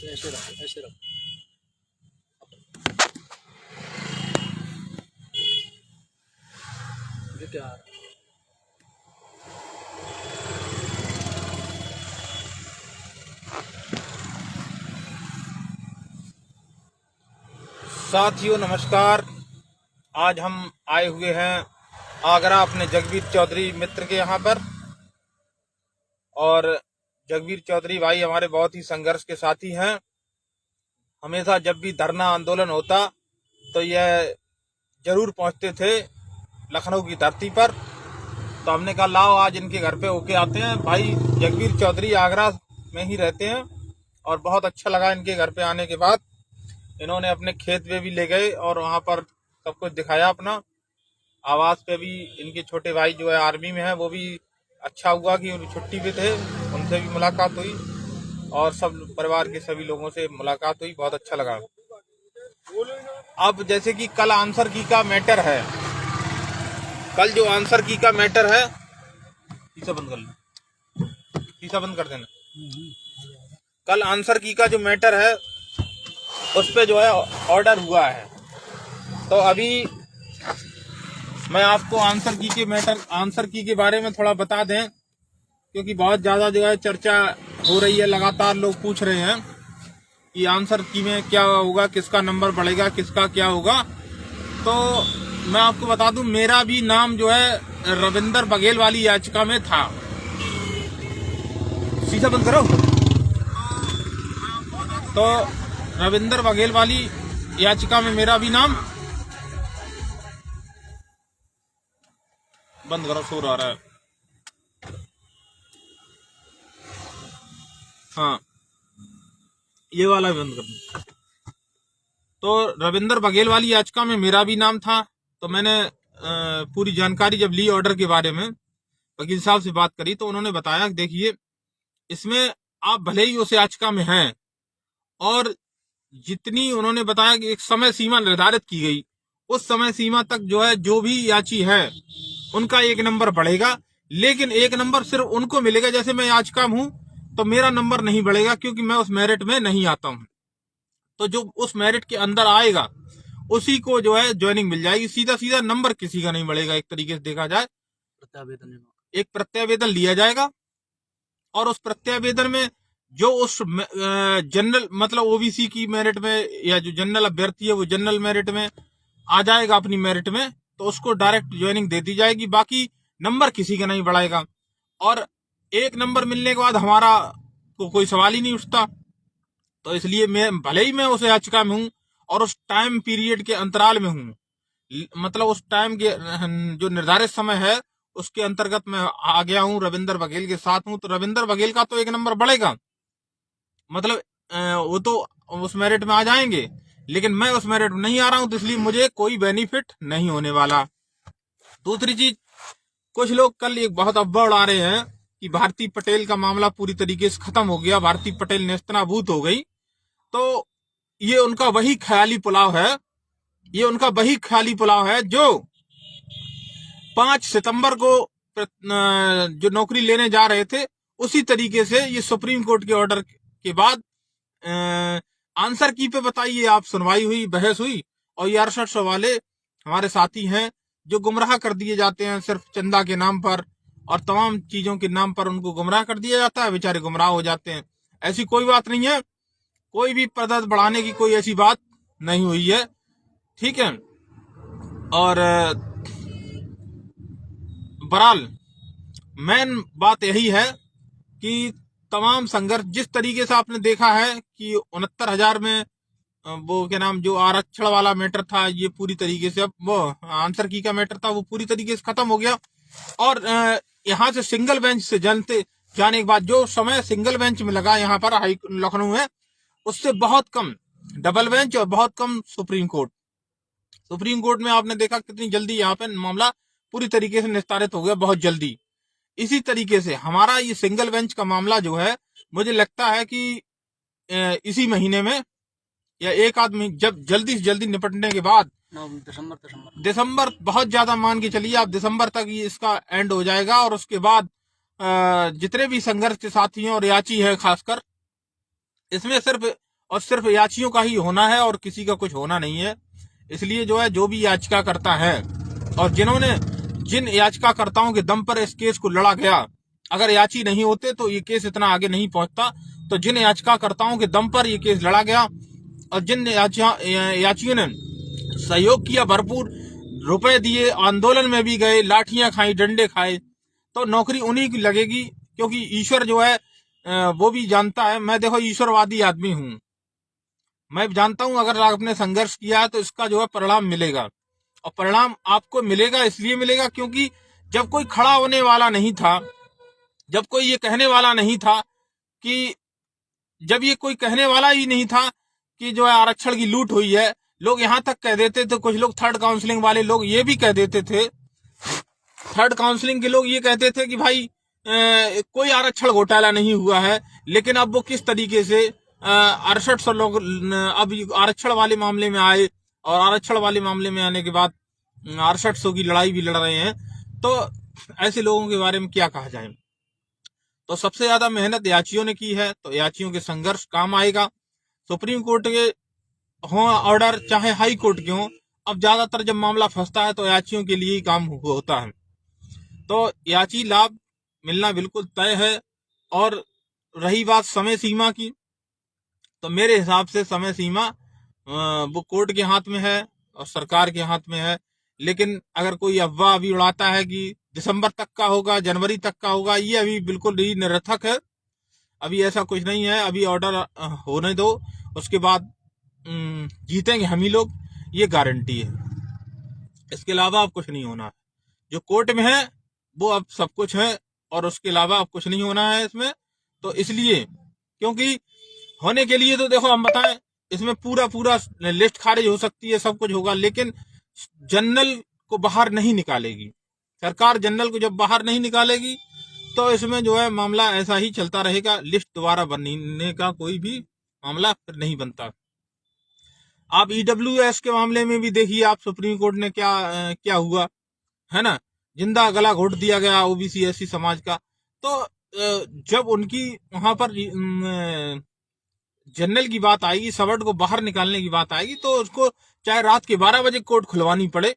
ऐसे रखो, ऐसे रखो। ये क्या आ रहा है? साथियों नमस्कार। आज हम आए हुए हैं आगरा अपने जगबीर चौधरी मित्र के यहाँ पर। और जगबीर चौधरी भाई हमारे बहुत ही संघर्ष के साथी हैं। हमेशा जब भी धरना आंदोलन होता तो यह जरूर पहुंचते थे लखनऊ की धरती पर। तो हमने कहा लाओ आज इनके घर पे होके आते हैं। भाई जगबीर चौधरी आगरा में ही रहते हैं और बहुत अच्छा लगा इनके घर पे आने के बाद। इन्होंने अपने खेत पे भी ले गए और वहाँ पर सब कुछ दिखाया अपना। आवास पे भी इनके छोटे भाई जो है आर्मी में है, वो भी अच्छा हुआ कि छुट्टी पे थे, उनसे भी मुलाकात हुई और सब परिवार के सभी लोगों से मुलाकात हुई। बहुत अच्छा लगा। अब जैसे कि कल आंसर की का मैटर है, कल जो आंसर की का मैटर है, शीशा बंद कर लो, शीशा बंद कर देना। कल आंसर की का जो मैटर है उस पे जो है ऑर्डर हुआ है। तो अभी मैं आपको आंसर की के बारे में थोड़ा बता दें, क्योंकि बहुत ज्यादा जो है चर्चा हो रही है। लगातार लोग पूछ रहे हैं कि आंसर की में क्या होगा, किसका नंबर बढ़ेगा, किसका क्या होगा। तो मैं आपको बता दूं, मेरा भी नाम जो है रविंदर बघेल वाली याचिका में था। शीशा बंद करो। तो रविंदर बघेल वाली याचिका में मेरा भी नाम, बंद करो, शोर आ रहा है। हाँ, ये वाला भी बंद कर दो। तो रविंदर बघेल वाली याचिका में मेरा भी नाम था। तो मैंने पूरी जानकारी जब ली ऑर्डर के बारे में, वकील साहब से बात करी, तो उन्होंने बताया कि देखिए, इसमें आप भले ही उस याचिका में हैं और जितनी उन्होंने बताया कि एक समय सीमा निर्धारित की गई, उस समय सीमा तक जो है जो भी याची है उनका एक नंबर बढ़ेगा। लेकिन एक नंबर सिर्फ उनको मिलेगा, जैसे मैं याचिका में हूं तो मेरा नंबर नहीं बढ़ेगा, क्योंकि मैं उस मेरिट में नहीं आता हूं। तो जो उस मेरिट के अंदर आएगा उसी को जो है ज्वाइनिंग मिल जाएगी। सीधा सीधा नंबर किसी का नहीं बढ़ेगा। एक तरीके से देखा जाए, एक प्रत्यावेदन लिया जाएगा और उस प्रत्यावेदन में जो उस जनरल मतलब ओबीसी की मेरिट में, या जो जनरल अभ्यर्थी है वो जनरल मेरिट में आ जाएगा अपनी मेरिट में, तो उसको डायरेक्ट ज्वाइनिंग दे दी जाएगी। बाकी नंबर किसी का नहीं बढ़ाएगा। और एक नंबर मिलने के बाद हमारा को कोई सवाल ही नहीं उठता। तो इसलिए मैं भले ही मैं उस याचिका में हूं और उस टाइम पीरियड के अंतराल में हूं, मतलब उस टाइम के जो निर्धारित समय है उसके अंतर्गत मैं आ गया हूं, रविंदर बघेल के साथ हूं, तो रविंदर बघेल का तो एक नंबर बढ़ेगा। मतलब वो तो उस मेरिट में आ जाएंगे, लेकिन मैं उस मेरिट में नहीं आ रहा हूं, तो इसलिए मुझे कोई बेनिफिट नहीं होने वाला। दूसरी चीज, कुछ लोग कल एक बहुत अफवाह उड़ा रहे हैं कि भारती पटेल का मामला पूरी तरीके से खत्म हो गया, भारती पटेल नेस्तनाबूत हो गई। तो ये उनका वही ख्याली पुलाव है, ये उनका वही ख्याली पुलाव है जो 5 सितंबर को जो नौकरी लेने जा रहे थे, उसी तरीके से ये सुप्रीम कोर्ट के ऑर्डर के बाद आंसर की पे बताइए आप सुनवाई हुई, बहस हुई, और ये 68 वाले हमारे साथी हैं जो गुमराह कर दिए जाते हैं सिर्फ चंदा के नाम पर और तमाम चीजों के नाम पर उनको गुमराह कर दिया जाता है। बेचारे गुमराह हो जाते हैं। ऐसी कोई बात नहीं है, कोई भी पद बढ़ाने की कोई ऐसी बात नहीं हुई है, ठीक है। और बहरहाल मेन बात यही है कि तमाम संघर्ष जिस तरीके से आपने देखा है कि 69,000 में वो क्या नाम, जो आरक्षण वाला मैटर था, ये पूरी तरीके से, अब वो आंसर की का मैटर था, वो पूरी तरीके से खत्म हो गया। और यहाँ से सिंगल बेंच से जाने के बाद जो समय सिंगल बेंच में लगा यहाँ पर हाई लखनऊ में, उससे बहुत कम डबल बेंच और बहुत कम सुप्रीम कोर्ट में आपने देखा कितनी जल्दी यहाँ पे मामला पूरी तरीके से निस्तारित हो गया, बहुत जल्दी। इसी तरीके से हमारा ये सिंगल बेंच का मामला जो है, मुझे लगता है कि इसी महीने में या एक आदमी जब जल्दी से जल्दी निपटने के बाद दिसंबर दिसंबर बहुत ज्यादा मान के चलिए आप, दिसंबर तक ये इसका एंड हो जाएगा। और उसके बाद जितने भी संघर्ष के साथी हैं और याची है खासकर, इसमें सिर्फ और सिर्फ याचियों का ही होना है और किसी का कुछ होना नहीं है। इसलिए जो है, जो भी याचिका करता है और जिन याचिकाकर्ताओं के दम पर इस केस को लड़ा गया, अगर याची नहीं होते तो ये केस इतना आगे नहीं पहुंचता। तो जिन याचिकाकर्ताओं के दम पर ये केस लड़ा गया और जिन याचियों ने सहयोग किया, भरपूर रुपए दिए, आंदोलन में भी गए, लाठियां खाई, डंडे खाए, तो नौकरी उन्हीं की लगेगी। क्योंकि ईश्वर जो है वो भी जानता है, मैं देखो ईश्वरवादी आदमी हूं, मैं जानता हूं अगर आपने संघर्ष किया है तो इसका जो है परिणाम मिलेगा। और परिणाम आपको मिलेगा इसलिए मिलेगा क्योंकि जब कोई खड़ा होने वाला नहीं था, जब कोई ये कहने वाला नहीं था कि जब ये कोई कहने वाला ही नहीं था कि जो है आरक्षण की लूट हुई है, लोग यहां तक कह देते थे, कुछ लोग थर्ड काउंसलिंग वाले लोग ये भी कह देते थे, थर्ड काउंसलिंग के लोग ये कहते थे कि भाई कोई आरक्षण घोटाला नहीं हुआ है। लेकिन अब वो किस तरीके से 6800 लोग अब आरक्षण वाले मामले में आए और आरक्षण वाले मामले में आने के बाद 6800 की लड़ाई भी लड़ रहे हैं। तो ऐसे लोगों के बारे में क्या कहा जाए। तो सबसे ज्यादा मेहनत याचियों ने की है, तो याचियों के संघर्ष काम आएगा। सुप्रीम कोर्ट के हो ऑर्डर चाहे हाई कोर्ट के हो, अब ज्यादातर जब मामला फंसता है तो याचियों के लिए ही काम होता है। तो याची लाभ मिलना बिल्कुल तय है। और रही बात समय सीमा की, तो मेरे हिसाब से समय सीमा वो कोर्ट के हाथ में है और सरकार के हाथ में है। लेकिन अगर कोई अफवाह अभी उड़ाता है कि दिसंबर तक का होगा, जनवरी तक का होगा, ये अभी बिल्कुल ही निरर्थक है। अभी ऐसा कुछ नहीं है, अभी ऑर्डर होने दो, उसके बाद जीतेंगे हम ही लोग, ये गारंटी है। इसके अलावा अब कुछ नहीं होना है। जो कोर्ट में है वो अब सब कुछ है और उसके अलावा अब कुछ नहीं होना है इसमें। तो इसलिए, क्योंकि होने के लिए तो देखो हम बताएं, इसमें पूरा लिस्ट खारिज हो सकती है, सब कुछ होगा, लेकिन जनरल को बाहर नहीं निकालेगी सरकार। जनरल को जब बाहर नहीं निकालेगी तो इसमें जो है मामला ऐसा ही चलता रहेगा। लिस्ट दोबारा बनने का कोई भी मामला फिर नहीं बनता। आप EWS के मामले में भी देखिए, आप सुप्रीम कोर्ट ने क्या हुआ है ना, जिंदा गला घोट दिया गया OBC SC समाज का। तो जब उनकी वहां पर जनरल की बात आएगी, सबर्ड को बाहर निकालने की बात आएगी, तो उसको चाहे रात के 12 बजे कोर्ट खुलवानी पड़े,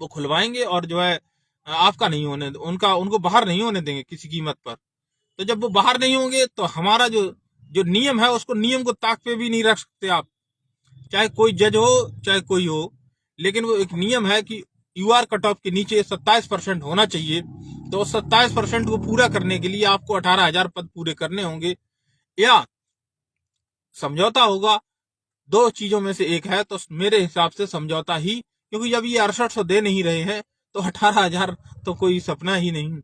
वो खुलवाएंगे और जो है आपका नहीं होने, उनको बाहर नहीं होने देंगे किसी कीमत पर। तो जब वो बाहर नहीं होंगे तो हमारा जो नियम है, उसको नियम को ताक पे भी नहीं रख सकते आप, चाहे कोई जज हो चाहे कोई हो। लेकिन वो एक नियम है कि UR कट ऑफ के नीचे 27% होना चाहिए। तो 27% को पूरा करने के लिए आपको 18,000 पद पूरे करने होंगे या समझौता होगा। दो चीजों में से एक है। तो मेरे हिसाब से समझौता ही, क्योंकि जब ये 6800 दे नहीं रहे हैं तो 18,000 तो कोई सपना ही नहीं,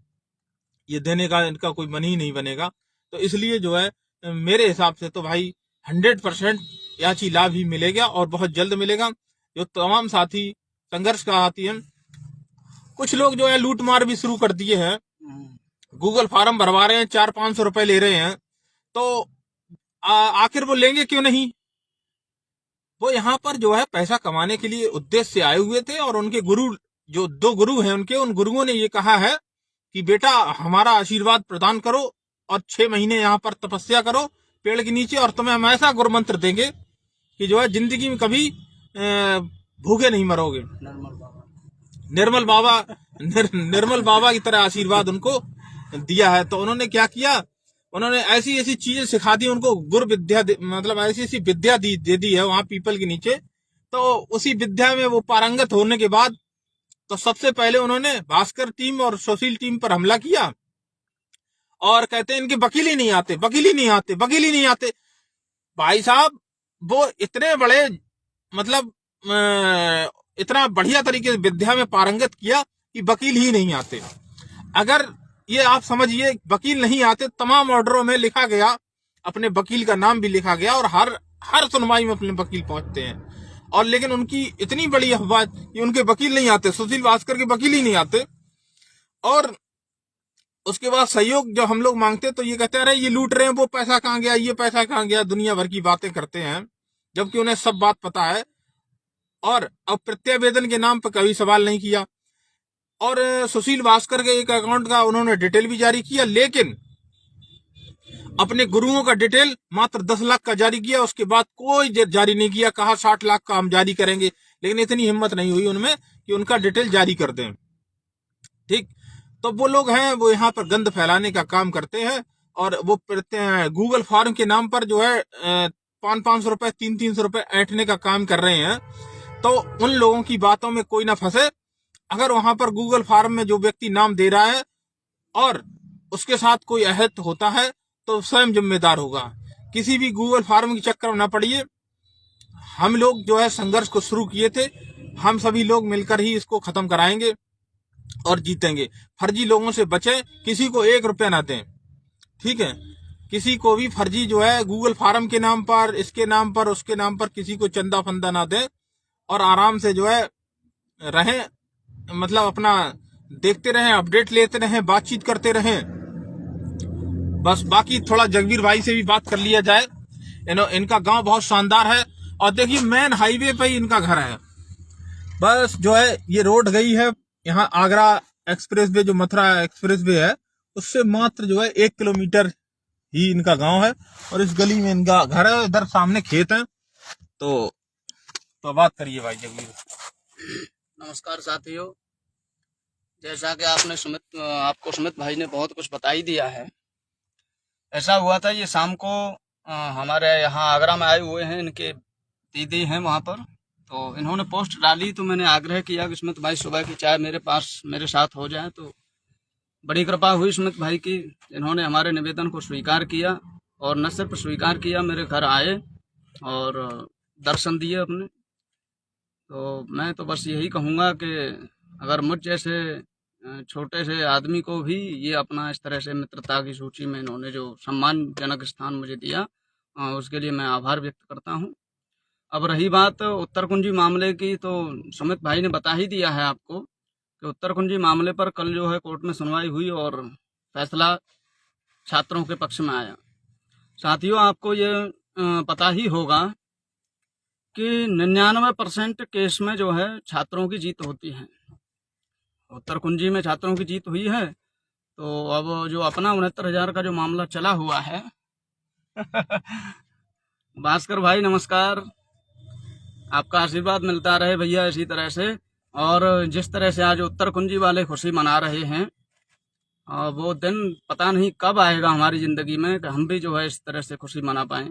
ये देने का इनका कोई मन ही नहीं बनेगा। तो इसलिए जो है मेरे हिसाब से तो भाई 100% याची लाभ ही मिलेगा और बहुत जल्द मिलेगा। जो तमाम साथी संघर्ष का साथी हैं, कुछ लोग जो है लूट मार भी शुरू कर दिए हैं, गूगल फॉर्म भरवा रहे हैं, 400-500 रुपए ले रहे हैं। तो आखिर वो लेंगे क्यों नहीं। वो यहाँ पर जो है पैसा कमाने के लिए उद्देश्य से आए हुए थे और उनके गुरु, जो 2 गुरु हैं उनके, उन गुरुओं ने ये कहा है कि बेटा हमारा आशीर्वाद प्रदान करो और 6 महीने यहाँ पर तपस्या करो पेड़ के नीचे, और तुम्हें हम ऐसा गुरु मंत्र देंगे कि जो है जिंदगी में कभी भूखे नहीं मरोगे। निर्मल बाबा की तरह आशीर्वाद उनको दिया है। तो उन्होंने क्या किया, उन्होंने ऐसी ऐसी चीजें सिखा दी उनको, गुरु विद्या, मतलब ऐसी ऐसी विद्या दे दी है वहां पीपल के नीचे। तो उसी विद्या में वो पारंगत होने के बाद तो सबसे पहले उन्होंने भास्कर टीम और सुशील टीम पर हमला किया और कहते हैं इनके वकील ही नहीं आते। भाई साहब, वो इतने बड़े, मतलब इतना बढ़िया तरीके से विद्या में पारंगत किया कि वकील ही नहीं आते। अगर ये आप समझिए, वकील नहीं आते, तमाम ऑर्डरों में लिखा गया, अपने वकील का नाम भी लिखा गया और हर सुनवाई में अपने वकील पहुंचते हैं। और लेकिन उनकी इतनी बड़ी अफवाह कि उनके वकील नहीं आते, सुशील भास्कर के वकील ही नहीं आते। और उसके बाद सहयोग जब हम लोग मांगते तो ये कहते हैं अरे ये लूट रहे हैं, वो पैसा कहाँ गया, ये पैसा कहाँ गया, दुनिया भर की बातें करते हैं, जबकि उन्हें सब बात पता है। और प्रत्यावेदन के नाम पर कभी सवाल नहीं किया। और सुशील भास्कर के एक अकाउंट का उन्होंने डिटेल भी जारी किया, लेकिन अपने गुरुओं का डिटेल मात्र 10 लाख का जारी किया, उसके बाद कोई जारी नहीं किया। कहा 60 लाख का हम जारी करेंगे, लेकिन इतनी हिम्मत नहीं हुई उनमें कि उनका डिटेल जारी कर दें। ठीक, तो वो लोग हैं, वो यहाँ पर गंद फैलाने का काम करते हैं और वो गूगल फॉर्म के नाम पर जो है 500-500 रुपए 300-300 रुपए ऐंठने का काम कर रहे हैं। तो उन लोगों की बातों में कोई ना फंसे। अगर वहां पर गूगल फॉर्म में जो व्यक्ति नाम दे रहा है और उसके साथ कोई अहद होता है तो स्वयं जिम्मेदार होगा। किसी भी गूगल फॉर्म के चक्कर में न पड़िए। हम लोग जो है संघर्ष को शुरू किए थे, हम सभी लोग मिलकर ही इसको खत्म कराएंगे और जीतेंगे। फर्जी लोगों से बचें, किसी को 1 रुपया ना दें। ठीक है, किसी को भी फर्जी जो है गूगल फॉर्म के नाम पर, इसके नाम पर, उसके नाम पर किसी को चंदा फंदा ना दें और आराम से जो है रहें, मतलब अपना देखते रहें, अपडेट लेते रहें, बातचीत करते रहें। बस बाकी थोड़ा जगवीर भाई से भी बात कर लिया जाए। इनका गांव बहुत शानदार है और देखिए मेन हाईवे पे ही इनका घर है। बस जो है ये रोड गई है यहाँ आगरा एक्सप्रेस वे, जो मथुरा एक्सप्रेस वे है, उससे मात्र जो है 1 किलोमीटर ही इनका गांव है और इस गली में इनका घर है। इधर सामने खेत है। तो बात करिए भाई जगवीर। नमस्कार साथियों, जैसा कि आपको सुमित भाई ने बहुत कुछ बता ही दिया है। ऐसा हुआ था, ये शाम को हमारे यहाँ आगरा में आए हुए हैं, इनके दीदी हैं वहाँ पर, तो इन्होंने पोस्ट डाली तो मैंने आग्रह किया कि सुमित भाई सुबह की चाय मेरे साथ हो जाए। तो बड़ी कृपा हुई सुमित भाई की, इन्होंने हमारे निवेदन को स्वीकार किया और न सिर्फ स्वीकार किया, मेरे घर आए और दर्शन दिए अपने। तो मैं तो बस यही कहूँगा कि अगर मुझ जैसे छोटे से आदमी को भी ये अपना इस तरह से मित्रता की सूची में इन्होंने जो सम्मानजनक स्थान मुझे दिया, उसके लिए मैं आभार व्यक्त करता हूँ। अब रही बात उत्तरकुंजी मामले की, तो सुमित भाई ने बता ही दिया है आपको कि उत्तरकुंजी मामले पर कल जो है कोर्ट में सुनवाई हुई और फैसला छात्रों के पक्ष में आया। साथियों, आपको ये पता ही होगा कि 99% केस में जो है छात्रों की जीत होती है। उत्तरकुंजी में छात्रों की जीत हुई है। तो अब जो अपना 69,000 का जो मामला चला हुआ है भास्कर भाई नमस्कार, आपका आशीर्वाद मिलता रहे भैया इसी तरह से। और जिस तरह से आज उत्तरकुंजी वाले खुशी मना रहे हैं, वो दिन पता नहीं कब आएगा हमारी ज़िंदगी में कि हम भी जो है इस तरह से खुशी मना पाएं,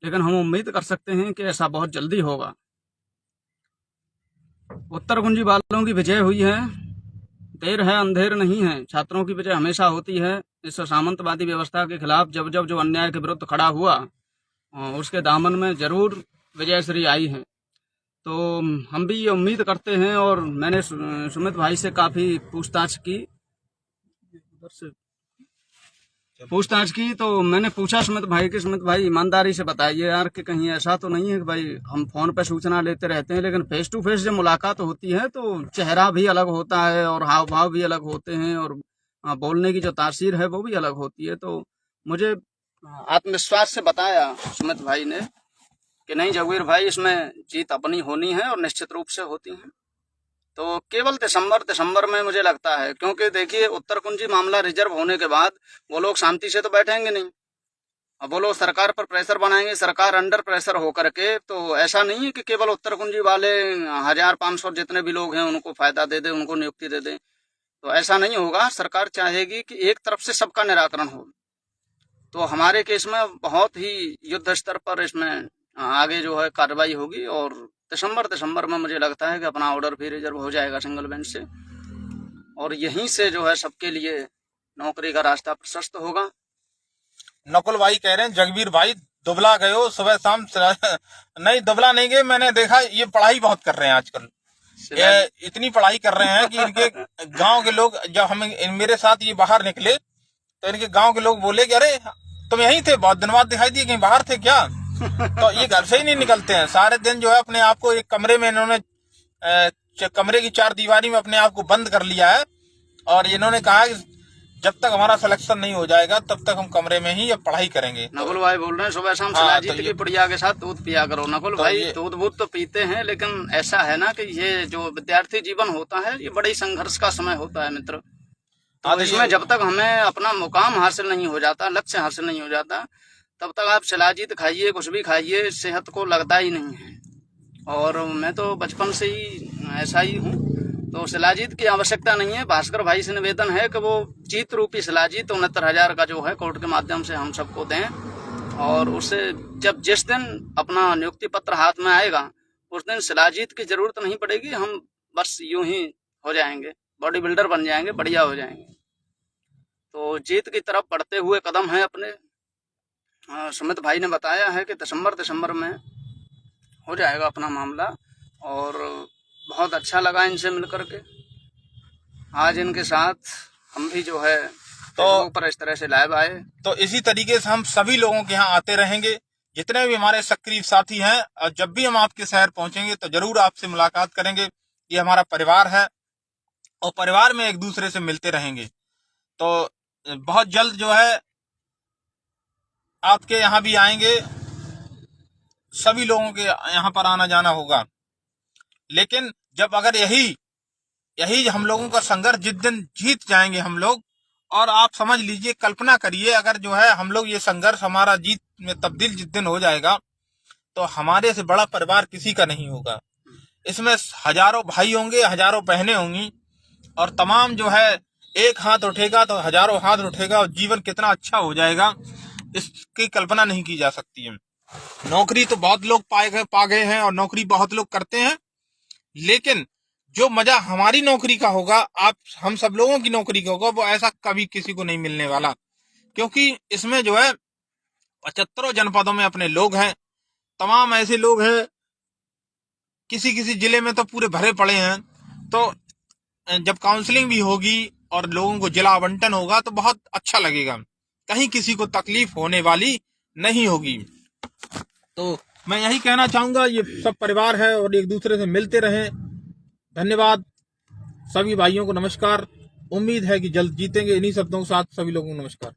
लेकिन हम उम्मीद कर सकते हैं कि ऐसा बहुत जल्दी होगा। उत्तरकुंजी वालों की विजय हुई है, देर है अंधेर नहीं है। छात्रों की विजय हमेशा होती है। इस सामंतवादी व्यवस्था के खिलाफ जब जब जो अन्याय के विरुद्ध खड़ा हुआ, उसके दामन में जरूर विजय श्री आई है। तो हम भी ये उम्मीद करते हैं और मैंने सुमित भाई से काफ़ी पूछताछ की तो मैंने पूछा सुमित भाई ईमानदारी से बताइए यार कि कहीं ऐसा तो नहीं है कि भाई हम फ़ोन पे सूचना लेते रहते हैं, लेकिन फेस टू फेस जब मुलाकात होती है तो चेहरा भी अलग होता है और हाव भाव भी अलग होते हैं और बोलने की जो तासीर है वो भी अलग होती है। तो मुझे आत्मविश्वास से बताया सुमित भाई ने कि नहीं जगवीर भाई, इसमें जीत अपनी होनी है और निश्चित रूप से होती है। तो केवल दिसंबर में मुझे लगता है, क्योंकि देखिए उत्तरकुंजी मामला रिजर्व होने के बाद वो लोग शांति से तो बैठेंगे नहीं। अब वो लोग सरकार पर प्रेशर बनाएंगे, सरकार अंडर प्रेशर होकर के। तो ऐसा नहीं है कि केवल उत्तरकुंजी वाले 1500 जितने भी लोग हैं उनको फायदा दे दे, उनको नियुक्ति दे दे, तो ऐसा नहीं होगा। सरकार चाहेगी कि एक तरफ से सबका निराकरण हो। तो हमारे केस में बहुत ही युद्ध स्तर पर इसमें आगे जो है कार्रवाई होगी और दिसंबर में मुझे लगता है कि अपना ऑर्डर भी रिजर्व हो जाएगा सिंगल बेंच से, और यहीं से जो है सबके लिए नौकरी का रास्ता प्रशस्त होगा। नकुल भाई कह रहे हैं जगवीर भाई दुबला गए हो सुबह शाम। नहीं, दुबला नहीं गए, मैंने देखा ये पढ़ाई बहुत कर रहे हैं आजकल। ये इतनी पढ़ाई कर रहे हैं कि इनके गांव के लोग, जब हम मेरे साथ ये बाहर निकले तो इनके गांव के लोग बोले कि अरे तुम यहीं थे, बहुत दिन बाद दिखाई दिए, कहीं बाहर थे क्या? तो ये घर से ही नहीं निकलते हैं। सारे दिन जो है अपने आप को एक कमरे में इन्होंने कमरे की 4 दीवारी में अपने आप को बंद कर लिया है और इन्होंने कहा कि जब तक हमारा सिलेक्शन नहीं हो जाएगा तब तक हम कमरे में ही अब पढ़ाई करेंगे। नकुल भाई बोल रहे हैं सुबह शाम हाँ, शिलाजीत तो की पुड़िया के साथ दूध पिया करो। नकुल तो भाई दूध वूध तो पीते हैं, लेकिन ऐसा है ना कि ये जो विद्यार्थी जीवन होता है ये बड़ी संघर्ष का समय होता है मित्र। तो इसमें जब तक हमें अपना मुकाम हासिल नहीं हो जाता, लक्ष्य हासिल नहीं हो जाता, तब तक आप शिलाजीत खाइए, कुछ भी खाइए, सेहत को लगता ही नहीं है। और मैं तो बचपन से ही ऐसा ही हूँ, तो शिलाजीत की आवश्यकता नहीं है। भास्कर भाई से निवेदन है कि वो जीत रूपी शिलाजीत 69,000 का जो है कोर्ट के माध्यम से हम सबको दें, और उससे जब जिस दिन अपना नियुक्ति पत्र हाथ में आएगा उस दिन शिलाजीत की जरूरत नहीं पड़ेगी। हम बस यूं ही हो जाएंगे, बॉडी बिल्डर बन जाएंगे, बढ़िया हो जाएंगे। तो जीत की तरफ बढ़ते हुए कदम है अपने। सुमित भाई ने बताया है कि दिसंबर में हो जाएगा अपना मामला, और बहुत अच्छा लगा इनसे मिलकर के। आज इनके साथ हम भी जो है तो पर इस तरह से लाइव आए। तो इसी तरीके से हम सभी लोगों के यहाँ आते रहेंगे, जितने भी हमारे सक्रिय साथी हैं, और जब भी हम आपके शहर पहुंचेंगे तो जरूर आपसे मुलाकात करेंगे। ये हमारा परिवार है और परिवार में एक दूसरे से मिलते रहेंगे। तो बहुत जल्द जो है आपके यहाँ भी आएंगे, सभी लोगों के यहाँ पर आना जाना होगा। लेकिन जब अगर यही हम लोगों का संघर्ष जिस दिन जीत जाएंगे हम लोग, और आप समझ लीजिए, कल्पना करिए, अगर जो है हम लोग ये संघर्ष हमारा जीत में तब्दील जिस दिन हो जाएगा तो हमारे से बड़ा परिवार किसी का नहीं होगा। इसमें हजारों भाई होंगे, हजारों बहनें होंगी, और तमाम जो है एक हाथ उठेगा तो हजारों हाथ उठेगा, और जीवन कितना अच्छा हो जाएगा इसकी कल्पना नहीं की जा सकती है। नौकरी तो बहुत लोग पा गए हैं और नौकरी बहुत लोग करते हैं, लेकिन जो मजा हमारी नौकरी का होगा, हम सब लोगों की नौकरी का होगा, वो ऐसा कभी किसी को नहीं मिलने वाला। क्योंकि इसमें जो है 75 जनपदों में अपने लोग हैं, तमाम ऐसे लोग हैं, किसी किसी जिले में तो पूरे भरे पड़े हैं। तो जब काउंसलिंग भी होगी और लोगों को जिला आवंटन होगा तो बहुत अच्छा लगेगा, कहीं किसी को तकलीफ होने वाली नहीं होगी। तो मैं यही कहना चाहूंगा, ये सब परिवार है और एक दूसरे से मिलते रहें। धन्यवाद सभी भाइयों को, नमस्कार। उम्मीद है कि जल्द जीतेंगे। इन्हीं शब्दों के साथ सभी लोगों को नमस्कार।